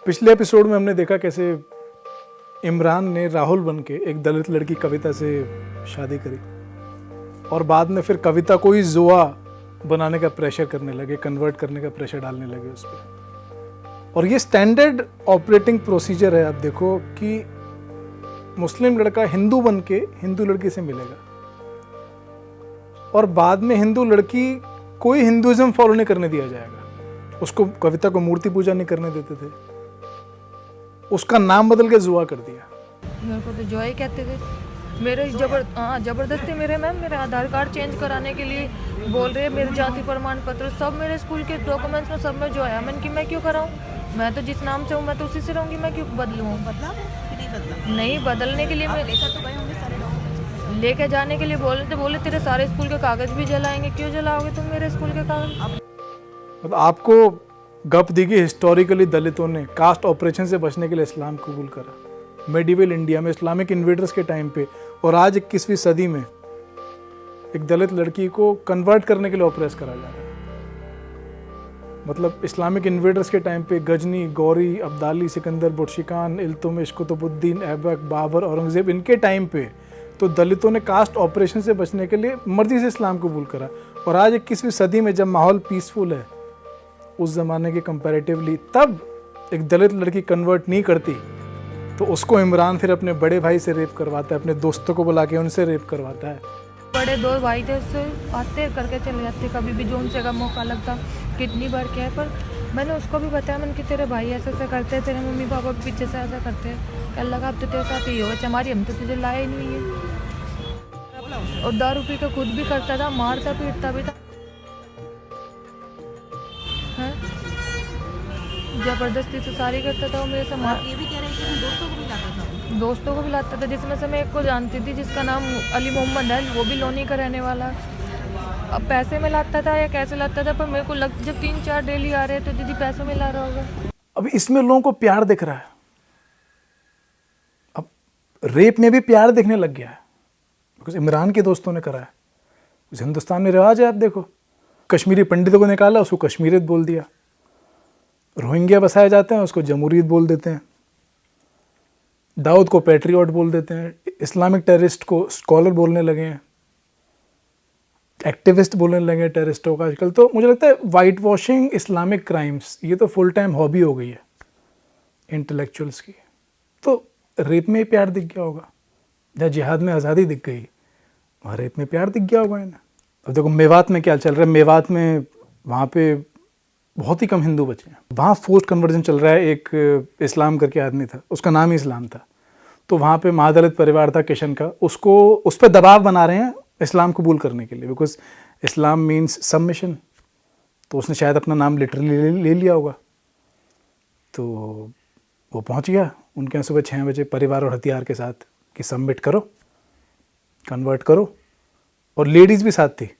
पिछले एपिसोड में हमने देखा कैसे इमरान ने राहुल बन के एक दलित लड़की कविता से शादी करी और बाद में फिर कविता को ही जुआ बनाने का प्रेशर करने लगे, कन्वर्ट करने का प्रेशर डालने लगे उस पर। और ये स्टैंडर्ड ऑपरेटिंग प्रोसीजर है। आप देखो कि मुस्लिम लड़का हिंदू बन के हिंदू लड़की से मिलेगा और बाद में हिंदू लड़की कोई हिंदुइज्म फॉलो नहीं करने दिया जाएगा। उसको कविता को मूर्ति पूजा नहीं करने देते थे, उसका नाम बदल के जुआ कर दिया। मेरे को तो जुआ ही कहते थे। मेरे जबरदस्ती मेरे आधार कार्ड चेंज कराने के लिए बोल रहे हैं, मेरे जाति प्रमाण पत्र सब मेरे स्कूल के डॉक्यूमेंट्स में सब में जो है। मैंने कि मैं क्यों कराऊं, मैं तो जिस नाम से हूँ मैं तो उसी से रहूँगी, मैं क्यों बदलूँ। नहीं बदलने के लिए मैं लेके जाने के लिए बोले तेरे सारे स्कूल के कागज भी जलाएंगे। क्यों जलाओगे तुम मेरे स्कूल के कागज? अब आपको गप दी कि हिस्टोरिकली दलितों ने कास्ट ऑपरेशन से बचने के लिए इस्लाम कबूल करा मेडिवल इंडिया में, इस्लामिक इन्वेडर्स के टाइम पे। और आज 21वीं सदी में एक दलित लड़की को कन्वर्ट करने के लिए ऑपरेस करा जा रहा है। मतलब इस्लामिक इन्वेडर्स के टाइम पे गजनी, गौरी, अब्दाली, सिकंदर, बुर्शिकान, इल्तुतमिश, कुतुबुद्दीन ऐबक, बाबर, औरंगजेब, इनके टाइम पे तो दलितों ने कास्ट ऑपरेशन से बचने के लिए मर्जी से इस्लाम कबूल करा। और आज 21वीं सदी में जब माहौल पीसफुल है उस ज़माने के कंपैरेटिवली, तब एक दलित लड़की कन्वर्ट नहीं करती तो उसको इमरान फिर अपने बड़े भाई से रेप करवाता है, अपने दोस्तों को बुला के उनसे रेप करवाता है। बड़े दो भाई थे, उससे आते करके चले जाते कभी भी जो उनसे का मौका लगता। कितनी बार क्या है, पर मैंने उसको भी बताया, मैंने कि तेरे भाई ऐसा ऐसा करते हैं, तेरे मम्मी पापा भी पीछे से ऐसा करते हैं, क्या लगा अब तो तेरे साथ ही होगा चमारी, हम तो तुझे लाए नहीं है। और दारू पी के खुद भी करता था, मारता पीटता भी था, जबरदस्ती से सारी करता था वो मेरे से। ये भी कह रहे थे दोस्तों को भी लाता था, जिसमें से मैं एक को जानती थी जिसका नाम अली मोहम्मद है, वो भी लोनी का रहने वाला। अब पैसे में लाता था या कैसे लाता था, पर मेरे को जब 3-4 डेली आ रहे तो दीदी पैसों में ला रहा होगा। अब इसमें लोगों को प्यार दिख रहा है, अब रेप में भी प्यार दिखने लग गया है बिकॉज इमरान के दोस्तों ने करा है। हिंदुस्तान में रिवाज है, आप देखो कश्मीरी पंडितों को निकाला, उसको कश्मीरियत बोल दिया। रोहिंग्या बसाए जाते हैं, उसको जमहूरियत बोल देते हैं। दाऊद को पैट्रियट बोल देते हैं। इस्लामिक टेररिस्ट को स्कॉलर बोलने लगे हैं, एक्टिविस्ट बोलने लगे हैं टेररिस्टों का आजकल। तो मुझे लगता है वाइट वॉशिंग इस्लामिक क्राइम्स ये तो फुल टाइम हॉबी हो गई है इंटेलेक्चुअल्स की। तो रेप में प्यार दिख गया होगा, जहाँ जिहाद में आज़ादी दिख गई वहाँ रेप में प्यार दिख गया होगा इन्हें। अब देखो मेवात में क्या चल रहा है, मेवात में वहाँ पे बहुत ही कम हिंदू बचे हैं, वहाँ फोर्स्ड कन्वर्जन चल रहा है। एक इस्लाम करके आदमी था, उसका नाम ही इस्लाम था, तो वहाँ पे महादलित परिवार था किशन का, उसको उस पर दबाव बना रहे हैं इस्लाम कबूल करने के लिए बिकॉज इस्लाम मीन्स सबमिशन। तो उसने शायद अपना नाम लिटरली ले लिया होगा। तो वो पहुँच गया उनके यहाँ सुबह 6 बजे परिवार और हथियार के साथ कि सबमिट करो, कन्वर्ट करो। और लेडीज़ भी साथ थी,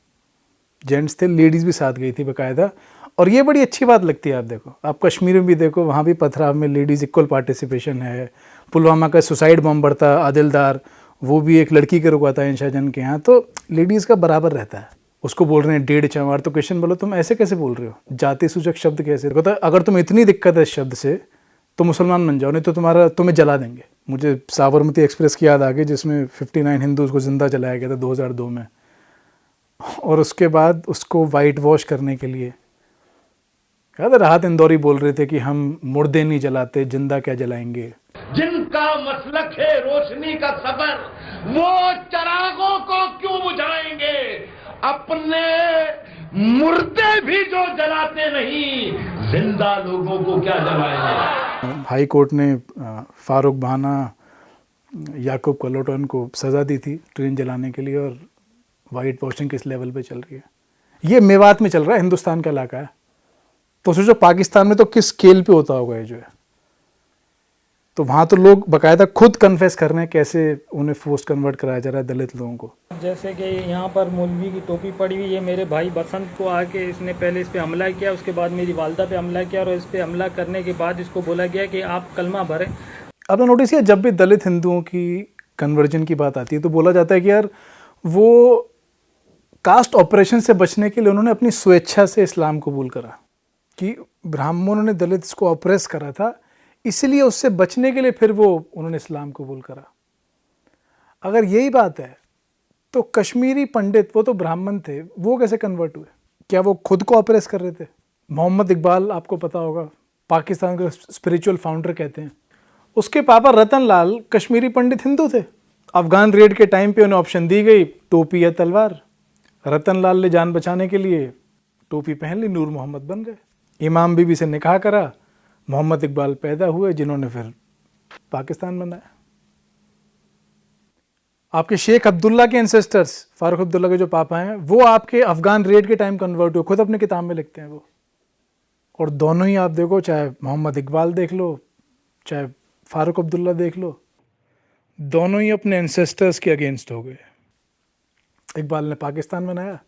जेंट्स थे, लेडीज़ भी साथ गई थी बाकायदा। और ये बड़ी अच्छी बात लगती है। आप देखो, आप कश्मीर में भी देखो, वहाँ भी पथराव में लेडीज़ इक्वल पार्टिसिपेशन है। पुलवामा का सुसाइड बॉम्बर था आदिलदार, वो भी एक लड़की के रुका था इंशा जन के यहाँ, तो लेडीज़ का बराबर रहता है। उसको बोल रहे हैं 1.5 चमार, तो क्वेश्चन बोलो तुम ऐसे कैसे बोल रहे हो, जाति सूचक शब्द कैसे? कहता अगर तुम इतनी दिक्कत है इस शब्द से तो मुसलमान बन जाओ, नहीं तो तुम्हें जला देंगे। मुझे साबरमती एक्सप्रेस की याद आ गई जिसमें 59 हिंदूज को जिंदा जलाया गया था 2002 में। और उसके बाद उसको वाइट वॉश करने के लिए क्या था, राहत इंदौरी बोल रहे थे कि हम मुर्दे नहीं जलाते, जिंदा क्या जलाएंगे। जिनका मसलक है रोशनी का सफर, वो चरागों को क्यों बुझाएंगे, अपने मुर्दे भी जो जलाते नहीं, जिंदा लोगों को क्या जलाएंगे। हाई कोर्ट ने फारूक बहाना, याकूब कलोटन को सज़ा दी थी ट्रेन जलाने के लिए। और वाइट वॉशिंग किस लेवल पे चल रही है, ये मेवात में चल रहा है, हिंदुस्तान का इलाका है। तो सोचो पाकिस्तान में तो किस स्केल पे होता होगा ये जो है। तो वहाँ तो लोग बाकायदा खुद कन्फेस कर रहे हैं कैसे उन्हें फोर्स कन्वर्ट कराया जा रहा है दलित लोगों को। जैसे कि यहाँ पर मौलवी की टोपी पड़ी हुई है, मेरे भाई बसंत को आके इसने पहले इस पे हमला किया, उसके बाद मेरी वालदा पे हमला किया, और इस पे हमला करने के बाद इसको बोला गया कि आप कलमा भरें। आपने नोटिस किया जब भी दलित हिंदुओं की कन्वर्जन की बात आती है तो बोला जाता है कि यार वो कास्ट ऑपरेशन से बचने के लिए उन्होंने अपनी स्वेच्छा से इस्लाम कबूल करा, कि ब्राह्मणों ने दलित्स को ऑपरेस करा था इसलिए उससे बचने के लिए फिर वो उन्होंने इस्लाम कबूल करा। अगर यही बात है तो कश्मीरी पंडित, वो तो ब्राह्मण थे, वो कैसे कन्वर्ट हुए? क्या वो खुद को ऑपरेस कर रहे थे? मोहम्मद इकबाल आपको पता होगा, पाकिस्तान का स्पिरिचुअल फाउंडर कहते हैं, उसके पापा रतन लाल कश्मीरी पंडित हिंदू थे। अफगान रेड के टाइम पे उन्हें ऑप्शन दी गई टोपी या तलवार। रतन लाल ने जान बचाने के लिए टोपी पहन ली, नूर मोहम्मद बन गए। इमाम बीबी से निकाह करा, मोहम्मद इकबाल पैदा हुए, जिन्होंने फिर पाकिस्तान बनाया। आपके शेख अब्दुल्ला के एंसेस्टर्स, फारूक अब्दुल्ला के जो पापा हैं, वो आपके अफगान रेड के टाइम कन्वर्ट हुए, खुद अपने किताब में लिखते हैं वो। और दोनों ही आप देखो, चाहे मोहम्मद इकबाल देख लो, चाहे फारूक अब्दुल्ला देख लो, दोनों ही अपने एंसेस्टर्स के अगेंस्ट हो गए। इकबाल ने पाकिस्तान बनाया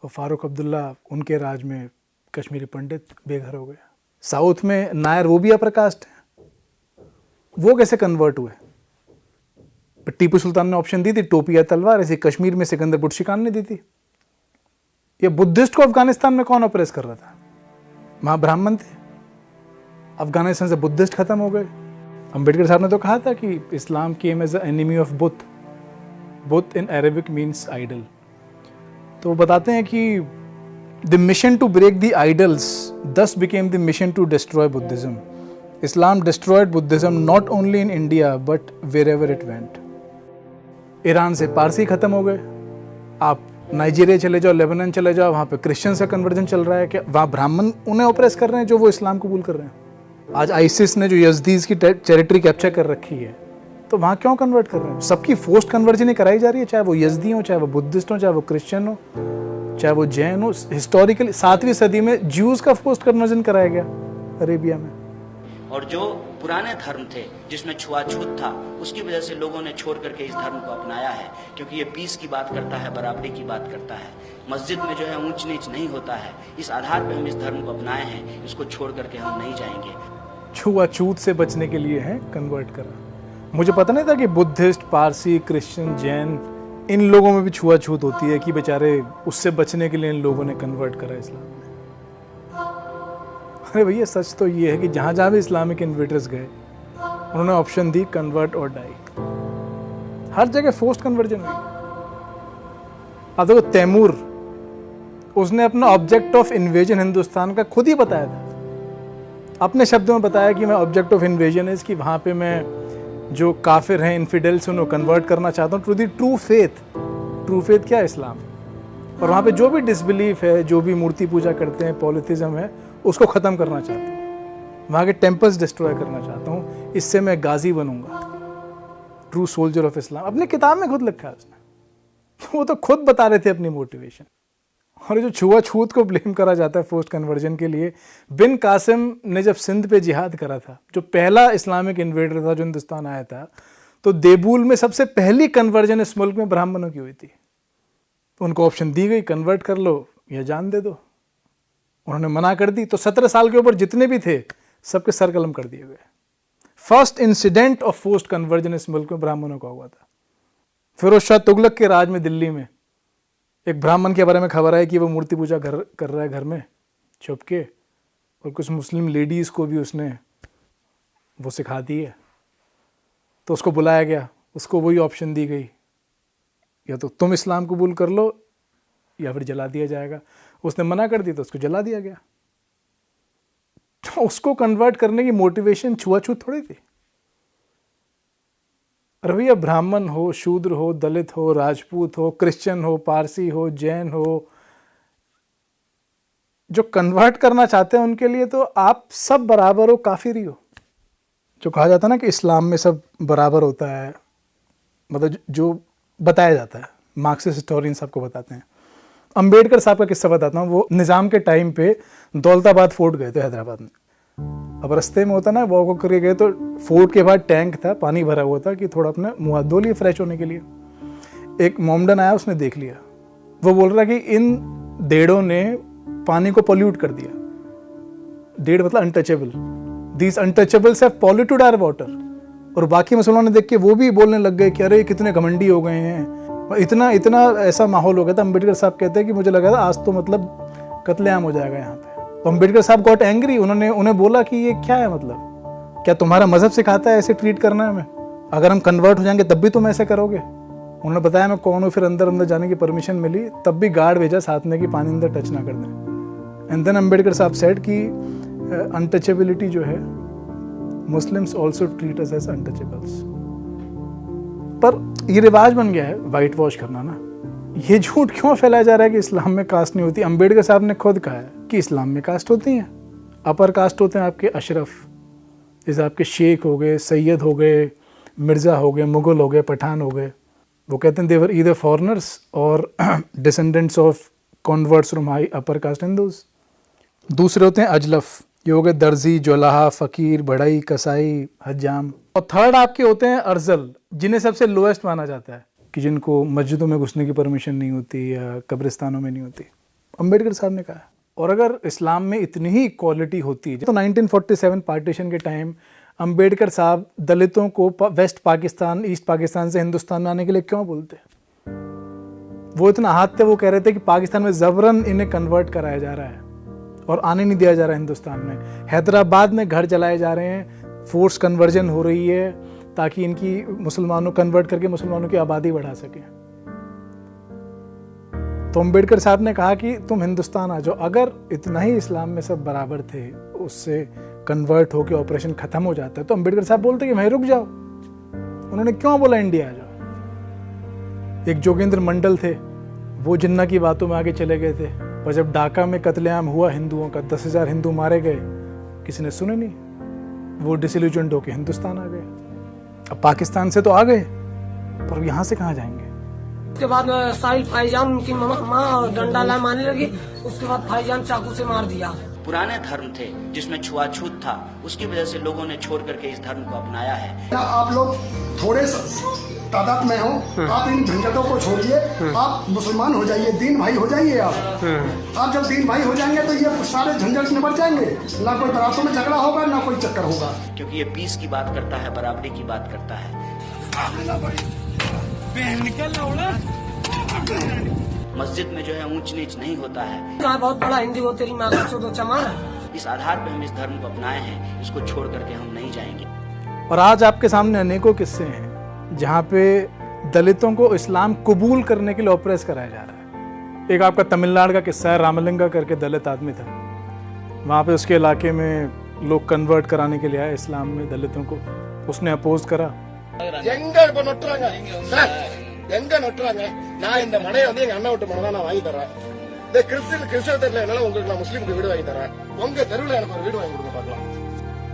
और फारूक अब्दुल्ला उनके राज में कश्मीरी पंडित बेघर हो गए। साउथ में नायर, वो भी अपर कास्ट है, वो कैसे कन्वर्ट हुए? टीपू सुल्तान ने ऑप्शन दी थी टोपी या तलवार, ऐसे कश्मीर में सिकंदर बुटशी खान ने दी थी। ये बुद्धिस्ट को अफगानिस्तान में कौन ऑपरेस कर रहा था? वहां ब्राह्मण थे, अफगानिस्तान से बुद्धिस्ट खत्म हो गए। अंबेडकर साहब ने तो कहा था कि Islam came as enemy of Buddha, Buddha in Arabic means idol. तो वो बताते हैं कि the mission to break the idols thus became the mission to destroy Buddhism. Islam destroyed Buddhism not only in India but wherever it went. Iran से पारसी खत्म हो गए, आप नाइजीरिया चले जाओ, लेबनान चले जाओ, वहाँ पे क्रिश्चियन का कन्वर्जन चल रहा है कि वहाँ ब्राह्मण उन्हें ऑपरेस कर रहे हैं जो वो इस्लाम कबूल कर रहे हैं। आज आईसिस ने जो यज़दीज़ की टेरिटरी कैप्चर कर रखी है, तो वहाँ क्यों कन्वर्ट कर रहे हैं? सबकी फोर्स्ड कन्वर्जन ही कराई जा रही है, चाहे वो यज़दी हो, चाहे वो बुद्धिस्ट हो, चाहे वो क्रिश्चियन हो, चाहे वो जैन हो। हिस्टोरिकली 7वीं सदी में ज्यूज का फोर्स्ड कन्वर्जन कराया गया अरेबिया में। और जो पुराने धर्म थे जिसमें छुआछूत था, उसकी वजह से लोगों ने छोड़ करके इस धर्म को अपनाया है, क्योंकि ये पीस की बात करता है, बराबरी की बात करता है। मस्जिद में जो है ऊंच नीच नहीं होता है। इस आधार पे हम इस धर्म को अपनाए हैं, इसको छोड़ करके हम नहीं जाएंगे। छुआछूत से बचने के लिए है कन्वर्ट करा। मुझे पता नहीं था कि बुद्धिस्ट, पारसी, क्रिश्चियन, जैन, इन लोगों में भी छुआछूत होती है, कि बेचारे उससे बचने के लिए इन लोगों ने कन्वर्ट करा इस्लाम में। अरे भैया, सच तो ये है कि जहाँ जहाँ भी इस्लामिक इन्वेडर्स गए, उन्होंने ऑप्शन दी कन्वर्ट और डाई। हर जगह फोर्स्ड कन्वर्जन हुई। अब देखो, तैमूर, उसने अपना ऑब्जेक्ट ऑफ इन्वेजन हिंदुस्तान का खुद ही बताया था, अपने शब्दों में बताया कि मैं ऑब्जेक्ट ऑफ इन्वेजन इज कि वहाँ पे मैं जो काफिर हैं, इन्फिडेल्स, उन्हें कन्वर्ट करना चाहता हूँ to the true faith. True faith क्या है? इस्लाम। और वहाँ पे जो भी डिसबिलीफ है, जो भी मूर्ति पूजा करते हैं, पॉलिथिज्म है, उसको ख़त्म करना चाहता हूँ। वहाँ के टेम्पल्स डिस्ट्रॉय करना चाहता हूँ, इससे मैं गाजी बनूंगा, ट्रू सोल्जर ऑफ इस्लाम। अपनी किताब में खुद लिखा है उसने। वो तो खुद बता रहे थे अपनी मोटिवेशन। और जो छुआछूत को ब्लेम करा जाता है फोर्स्ड कन्वर्जन के लिए, बिन कासिम ने जब सिंध पे जिहाद करा था, जो पहला इस्लामिक इन्वेडर था जो हिंदुस्तान आया था, तो देबूल में सबसे पहली कन्वर्जन इस मुल्क में ब्राह्मणों की हुई थी। उनको ऑप्शन दी गई, कन्वर्ट कर लो या जान दे दो। उन्होंने मना कर दी, तो 17 साल के ऊपर जितने भी थे सबके सर कलम कर दिए गए। First incident of forced conversion इस मुल्क में ब्राह्मणों का हुआ था। फिरोज शाह तुगलक के राज में दिल्ली में एक ब्राह्मण के बारे में खबर आई कि वो मूर्ति पूजा कर रहा है घर में छुप के, और कुछ मुस्लिम लेडीज़ को भी उसने वो सिखा दी है। तो उसको बुलाया गया, उसको वही ऑप्शन दी गई, या तो तुम इस्लाम कबूल कर लो या फिर जला दिया जाएगा। उसने मना कर दी तो उसको जला दिया गया। तो उसको कन्वर्ट करने की मोटिवेशन छुआछूत थोड़ी थी। अरे भैया, ब्राह्मण हो, शूद्र हो, दलित हो, राजपूत हो, क्रिश्चियन हो, पारसी हो, जैन हो, जो कन्वर्ट करना चाहते हैं उनके लिए तो आप सब बराबर हो, काफिर ही हो। जो कहा जाता है ना कि इस्लाम में सब बराबर होता है, मतलब जो बताया जाता है, मार्क्सिस्ट हिस्टोरियन सबको बताते हैं। अंबेडकर साहब का किस्सा बताता हूँ। वो निज़ाम के टाइम पे दौलताबाद फोर्ट गए थे हैदराबाद में। अब रास्ते में होता ना, वॉक करके गए तो फोर्ट के बाद टैंक था, पानी भरा हुआ था कि थोड़ा अपने मुँह हाथ धो लिए फ्रेश होने के लिए। एक मोमडन आया, उसने देख लिया। वो बोल रहा कि इन डेढ़ों ने पानी को पोल्यूट कर दिया। डेढ़ मतलब untouchable. These untouchables have polluted our water. और बाकी मुसलमानों ने देख के वो भी बोलने लग गए कि अरे कितने घमंडी हो गए हैं। इतना इतना ऐसा माहौल हो गया था। अम्बेडकर साहब कहते हैं कि मुझे लगा था आज तो मतलब कत्लेआम हो जाएगा यहाँ पे। तो अम्बेडकर साहब गॉट एंग्री। उन्हें बोला कि ये क्या है, मतलब क्या तुम्हारा मजहब सिखाता है ऐसे ट्रीट करना है हमें? अगर हम कन्वर्ट हो जाएंगे तब भी तुम ऐसे करोगे? उन्होंने बताया मैं कौन हूँ, फिर अंदर अंदर जाने की परमिशन मिली, तब भी गार्ड भेजा साथ में कि पानी अंदर टच ना कर दें। एंड देन अम्बेडकर साहब सेड कि अनटचेबिलिटी जो है, Muslims also treat us as untouchables. पर ये रिवाज बन गया है वाइट वॉश करना ना। ये झूठ क्यों फैलाया जा रहा है कि इस्लाम में कास्ट नहीं होती? अम्बेडकर साहब ने खुद कहा है कि इस्लाम में कास्ट होती हैं, अपर कास्ट होते हैं आपके अशरफ, जैसे आपके शेख हो गए, सैयद हो गए, मिर्ज़ा हो गए, मुगल हो गए, पठान हो गए। वो कहते हैं देवर ईदर फॉरनर्स और descendants of converts from high upper caste Hindus. दूसरे होते हैं अजलफ, ये हो गए दर्जी, जोलाहा, फ़कीर, बढ़ई, कसाई, हज्जाम। और थर्ड आपके होते हैं अर्जल, जिन्हें सबसे लोएस्ट माना जाता है, कि जिनको मस्जिदों में घुसने की परमिशन नहीं होती या कब्रिस्तानों में नहीं होती। अम्बेडकर साहब ने कहा। और अगर इस्लाम में इतनी ही इक्वालिटी होती तो 1947 पार्टीशन के टाइम अम्बेडकर साहब दलितों को वेस्ट पाकिस्तान, ईस्ट पाकिस्तान से हिंदुस्तान में आने के लिए क्यों बोलते? वो इतना हाथ थे, वो कह रहे थे कि पाकिस्तान में जबरन इन्हें कन्वर्ट कराया जा रहा है और आने नहीं दिया जा रहा है हिंदुस्तान में। हैदराबाद में घर जलाए जा रहे हैं, फोर्स कन्वर्जन हो रही है ताकि इनकी मुसलमानों कन्वर्ट करके मुसलमानों की आबादी बढ़ा सके। तो अम्बेडकर साहब ने कहा कि तुम हिंदुस्तान आ जाओ। अगर इतना ही इस्लाम में सब बराबर थे, उससे कन्वर्ट होकर ऑपरेशन खत्म हो जाता है, तो अम्बेडकर साहब बोलते कि वहीं रुक जाओ। उन्होंने क्यों बोला इंडिया आ जाओ? एक जोगेंद्र मंडल थे, वो जिन्ना की बातों में आगे चले गए थे, पर जब ढाका में कत्लेआम हुआ हिंदुओं का, 10,000 हिंदू मारे गए, किसी ने सुने नहीं। वो डिसइल्यूजन्ड होकर हिंदुस्तान आ गए। अब पाकिस्तान से तो आ गए, पर यहाँ से कहाँ जाएंगे? उसके बाद साहिल भाईजान उनकी माँ डंडा ला मारने लगी। उसके बाद भाईजान चाकू से मार दिया। पुराने धर्म थे जिसमें छुआछूत था, उसकी वजह से लोगों ने छोड़ करके इस धर्म को अपनाया है। आप लोग थोड़े तादाद में हो, आप इन झंझटों को छोड़िए, आप मुसलमान हो जाइए, दीन भाई हो जाइए। आप जब दीन भाई हो जाएंगे तो ये सारे झंझट निपट जाएंगे। ना कोई बरातों में झगड़ा होगा, ना कोई चक्कर होगा, क्योंकि ये पीस की बात करता है, बराबरी की बात करता है। मस्जिद में जो है ऊंच नीच नहीं होता है। बहुत बड़ा हिंदी हो तेरी माँ का चोदो चमार। इस आधार पे हम इस धर्म को अपनाए हैं, इसको छोड़ करके हम नहीं जाएंगे। और आज आपके सामने अनेकों किस्से हैं जहाँ पे दलितों को इस्लाम कबूल करने के लिए ऑपरेस कराया जा रहा है। एक आपका तमिलनाडु का किस्सा है, रामलिंगा करके दलित आदमी था, वहाँ पे उसके इलाके में लोग कन्वर्ट कराने के लिए आए इस्लाम में दलितों को, उसने अपोज करा। எங்க நட்டுறாங்க? நான் இந்த மனையை வந்து எங்க அண்ணா விட்டு மனை தான் நான் வாங்கி தரேன். இந்த கிறிஸ்தவ தெருல என்னால உங்களுக்கு நான் முஸ்லீமுக்கு வீடு வாங்கி தரேன். உங்க தெருவில் எனக்கு ஒரு வீடு வாங்கி கொடுங்க பார்க்கலாம்।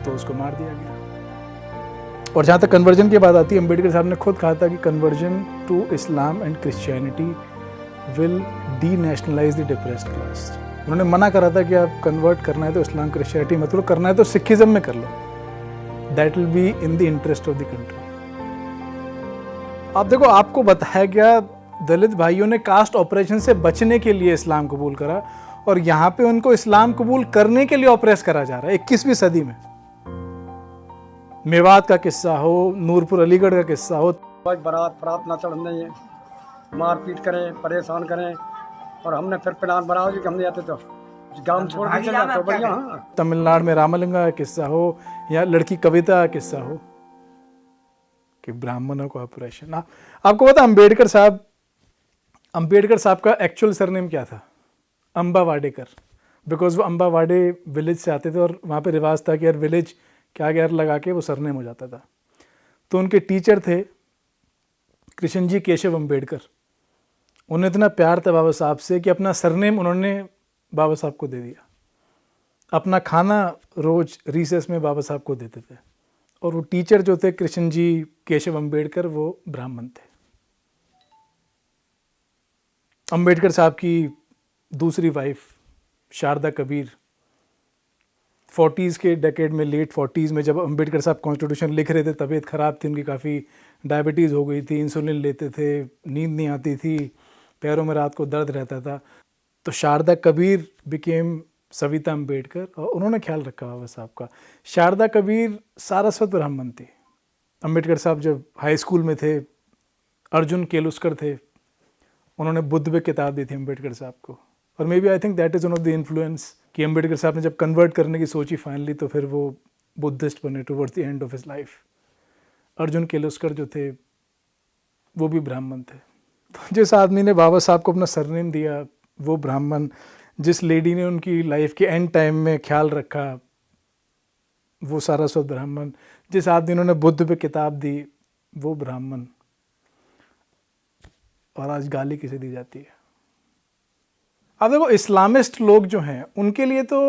तो उसको मार दिया गया। और जहाँ तक कन्वर्जन की बात आती है, अम्बेडकर साहब ने खुद कहा था कि conversion to Islam and Christianity will denationalise the depressed class. उन्होंने मना करा था कि आप कन्वर्ट करना है तो इस्लाम क्रिश्चियनिटी मत लो, करना है तो सिखिज्म में कर लो, that will be in the interest of the country. आप देखो, आपको बताया गया दलित भाइयों ने कास्ट ऑपरेशन से बचने के लिए इस्लाम कबूल करा, और यहाँ पे उनको इस्लाम कबूल करने के लिए ऑपरेस करा जा रहा है 21वीं सदी में। मेवात का किस्सा हो, नूरपुर अलीगढ़ का किस्सा हो, बारात ना चढ़ने, मारपीट करें, परेशान करें, और हमने फिर प्लान बनाओ जी कि हम नहीं आते तो गांव छोड़ के चले तो बढ़िया। तमिलनाडु में रामलिंगा का किस्सा हो, या लड़की कविता का किस्सा हो कि ब्राह्मणों को ऑपरेशन। आपको पता अम्बेडकर साहब का एक्चुअल सरनेम क्या था? अम्बा वाडेकर, बिकॉज वो अम्बा वाडे विलेज से आते थे और वहाँ पे रिवाज था कि यार विलेज के आगे यार लगा के वो सरनेम हो जाता था। तो उनके टीचर थे कृष्ण जी केशव अम्बेडकर। उन्हें इतना प्यार था बाबा साहब से कि अपना सरनेम उन्होंने बाबा साहब को दे दिया। अपना खाना रोज रिसेस में बाबा साहब को देते थे, और वो टीचर जो थे कृष्ण जी केशव अम्बेडकर, वो ब्राह्मण थे। अम्बेडकर साहब की दूसरी वाइफ शारदा कबीर 40s के डेकेड में, लेट 40s में, जब अम्बेडकर साहब कॉन्स्टिट्यूशन लिख रहे थे, तबीयत ख़राब थी उनकी, काफ़ी डायबिटीज़ हो गई थी, इंसुलिन लेते थे, नींद नहीं आती थी, पैरों में रात को दर्द रहता था। तो शारदा कबीर बिकेम सविता अम्बेडकर, और उन्होंने ख्याल रखा बाबा साहब का। शारदा कबीर सारस्वत ब्राह्मण थी। अम्बेडकर साहब जब हाई स्कूल में थे, अर्जुन केलुस्कर थे, उन्होंने बुद्ध पे किताब दी थी अम्बेडकर साहब को। और may be I think that is one of the influence कि अम्बेडकर साहब ने जब कन्वर्ट करने की सोची फाइनली, तो फिर वो बुद्धिस्ट बने towards the end of his life. Arjun Keluskar जो थे वो भी ब्राह्मण थे। तो जिस आदमी ने बाबा साहब को अपना सरनेम दिया वो ब्राह्मण, जिस लेडी ने उनकी लाइफ के एंड टाइम में ख्याल रखा वो सारस्वत ब्राह्मण, जिस आदमी ने उन्होंने बुद्ध पे किताब दी वो ब्राह्मण, और आज गाली किसे दी जाती है। अब देखो इस्लामिस्ट लोग जो हैं उनके लिए तो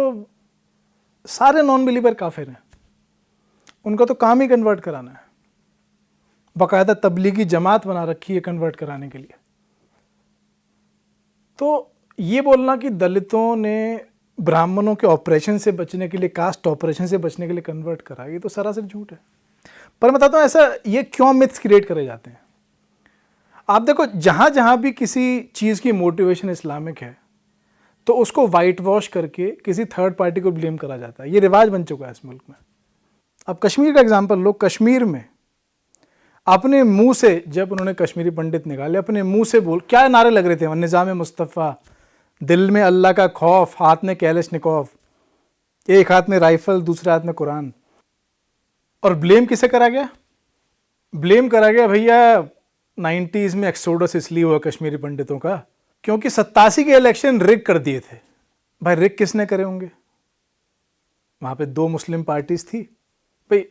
सारे नॉन बिलीवर काफिर हैं, उनका तो काम ही कन्वर्ट कराना है, बाकायदा तबलीगी जमात बना रखी है कन्वर्ट कराने के लिए। तो ये बोलना कि दलितों ने ब्राह्मणों के ऑपरेशन से बचने के लिए, कास्ट ऑपरेशन से बचने के लिए कन्वर्ट करा, ये तो सरासर झूठ है। पर मैं बताता हूँ ऐसा ये क्यों मिथ्स क्रिएट करे जाते हैं। आप देखो जहाँ जहाँ भी किसी चीज़ की मोटिवेशन इस्लामिक है तो उसको वाइट वॉश करके किसी थर्ड पार्टी को ब्लेम करा जाता है। ये रिवाज बन चुका है इस मुल्क में। अब कश्मीर का एग्जाम्पल लो, कश्मीर में अपने मुंह से जब उन्होंने कश्मीरी पंडित निकाले अपने मुंह से बोल, क्या नारे लग रहे थे, निज़ाम मुस्तफ़ा, दिल में अल्लाह का खौफ, हाथ में कैलशनिकोव, एक हाथ में राइफल दूसरे हाथ में कुरान। और ब्लेम किसे करा गया? ब्लेम करा गया भैया 90s में एक्सोडस इसलिए हुआ कश्मीरी पंडितों का क्योंकि 87 के इलेक्शन रिग कर दिए थे। भाई रिग किसने करे होंगे? वहां पे 2 मुस्लिम पार्टीज थी। भाई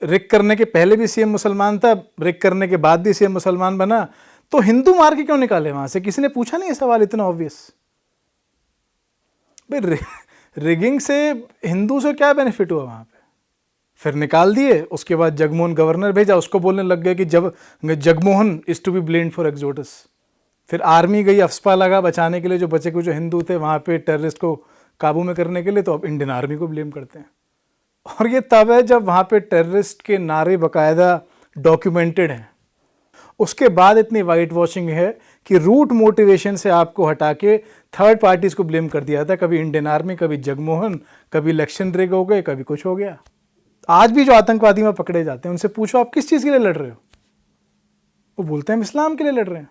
रिग करने के पहले भी सीएम मुसलमान था, रिग करने के बाद भी सीएम मुसलमान बना, तो हिंदू मार के क्यों निकाले वहां से? किसी ने पूछा नहीं ये सवाल? इतना ऑब्वियस। भाई रिगिंग से हिंदू से क्या बेनिफिट हुआ वहां पे? फिर निकाल दिए, उसके बाद जगमोहन गवर्नर भेजा, उसको बोलने लग गए कि जब Jagmohan is to be blamed for exodus. फिर आर्मी गई, अफस्पा लगा बचाने के लिए जो बचे कुछ जो हिंदू थे वहां पे टेररिस्ट को काबू में करने के लिए, तो अब इंडियन आर्मी को ब्लेम करते हैं। और ये तब है जब वहां पे टेररिस्ट के नारे बाकायदा डॉक्यूमेंटेड हैं। उसके बाद इतनी वाइट वॉशिंग है कि रूट मोटिवेशन से आपको हटा के थर्ड पार्टीज को ब्लेम कर दिया था। कभी इंडियन आर्मी, कभी जगमोहन, कभी इलेक्शन रिग हो गए, कभी कुछ हो गया। आज भी जो आतंकवादी में पकड़े जाते हैं उनसे पूछो आप किस चीज के लिए लड़ रहे हो, वो बोलते हैं हम इस्लाम के लिए लड़ रहे हैं।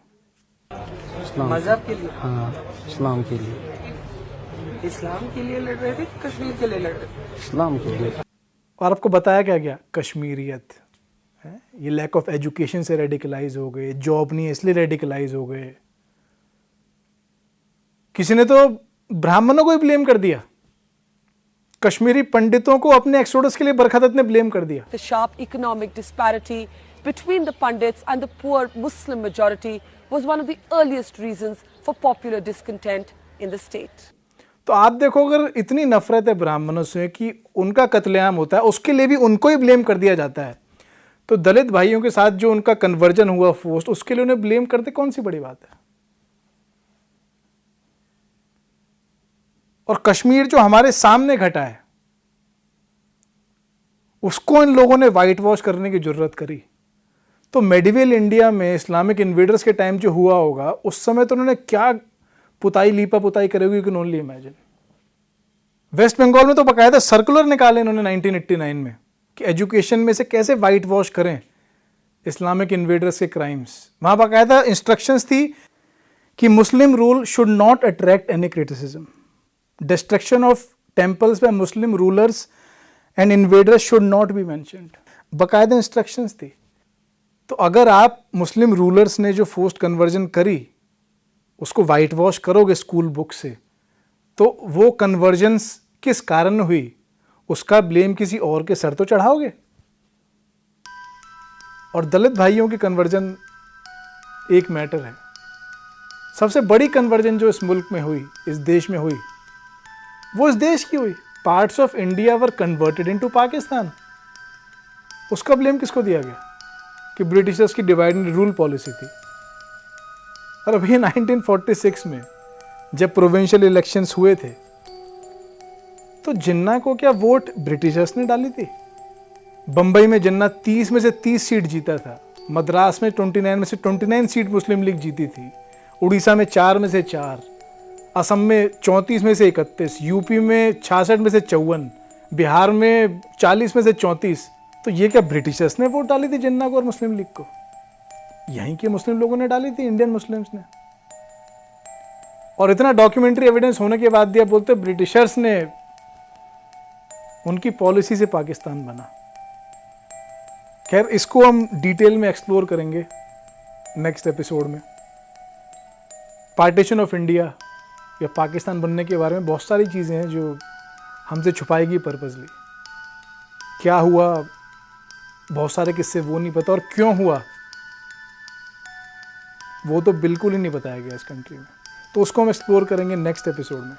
मजहब के लिए? हाँ, इस्लाम के लिए। इस्लाम के लिए लड़ रहे थे, कश्मीर के लिए लड़ रहे थे? इस्लाम के लिए। और आपको बताया क्या गया? कश्मीरियत है, ये लैक ऑफ एजुकेशन से रेडिकलाइज हो गए, जॉब नहीं है इसलिए रेडिकलाइज हो गए। किसी ने तो ब्राह्मणों को ही ब्लेम कर दिया, कश्मीरी पंडितों को अपने एक्सोडस के लिए बरखदत ने ब्लेम कर दिया। The sharp economic disparity between the Pandits and the poor Muslim majority was one of the earliest reasons for popular discontent in the state. तो आप देखो अगर इतनी नफरत है ब्राह्मणों से कि उनका कत्लेआम होता है, उसके लिए भी उनको ही ब्लेम कर दिया जाता है, तो दलित भाइयों के साथ जो उनका कन्वर्जन हुआ फोर्स्ड, उसके लिए उन्हें ब्लेम करते कौन सी बड़ी बात है? और कश्मीर जो हमारे सामने घटा है उसको इन लोगों ने वाइट वॉश करने की जरूरत करी। तो मेडिवल इंडिया में इस्लामिक इन्वेडर्स के टाइम जो हुआ होगा उस समय तो उन्होंने क्या पुताई लीपा पुताई करेगी, you can only imagine. West Bengal में तो बाकायदा सर्कुलर निकाले इन्होंने 1989 में कि एजुकेशन में से कैसे वाइट वॉश करें इस्लामिक इन्वेडर्स के क्राइम्स। वहां बाकायदा इंस्ट्रक्शंस थी कि मुस्लिम rule should not attract any criticism, destruction of temples bye Muslim rulers and invaders should not be mentioned. बाकायदा इंस्ट्रक्शंस थी। तो अगर आप मुस्लिम रूलर्स ने जो फोर्स्ड कन्वर्जन करी उसको वाइट वॉश करोगे स्कूल बुक से, तो वो कन्वर्जन्स किस कारण हुई उसका ब्लेम किसी और के सर तो चढ़ाओगे। और दलित भाइयों की कन्वर्जन एक मैटर है। सबसे बड़ी कन्वर्जन जो इस मुल्क में हुई, इस देश में हुई, वो इस देश की हुई। Parts of India were converted into Pakistan. उसका ब्लेम किसको दिया गया कि ब्रिटिशर्स की डिवाइड एंड रूल पॉलिसी थी। और अभी 1946 में जब प्रोविंशियल इलेक्शंस हुए थे तो जिन्ना को क्या वोट ब्रिटिशर्स ने डाली थी? बंबई में जिन्ना 30 में से 30 सीट जीता था, मद्रास में 29 में से 29 सीट मुस्लिम लीग जीती थी, उड़ीसा में 4 में से 4, असम में 34 में से 31, यूपी में 66 में से 54, बिहार में 40 में से 34। तो ये क्या ब्रिटिशर्स ने वोट डाली थी जिन्ना को और मुस्लिम लीग को? यहीं के मुस्लिम लोगों ने डाली थी, इंडियन मुस्लिम्स ने। और इतना डॉक्यूमेंट्री एविडेंस होने के बाद दिया बोलते ब्रिटिशर्स ने उनकी पॉलिसी से पाकिस्तान बना। खैर इसको हम डिटेल में एक्सप्लोर करेंगे नेक्स्ट एपिसोड में। पार्टीशन ऑफ इंडिया या पाकिस्तान बनने के बारे में बहुत सारी चीज़ें हैं जो हमसे छुपाएगी पर्पसली। क्या हुआ, बहुत सारे किस्से वो नहीं पता, और क्यों हुआ वो तो बिल्कुल ही नहीं बताया गया इस कंट्री में। तो उसको हम एक्सप्लोर करेंगे नेक्स्ट एपिसोड में।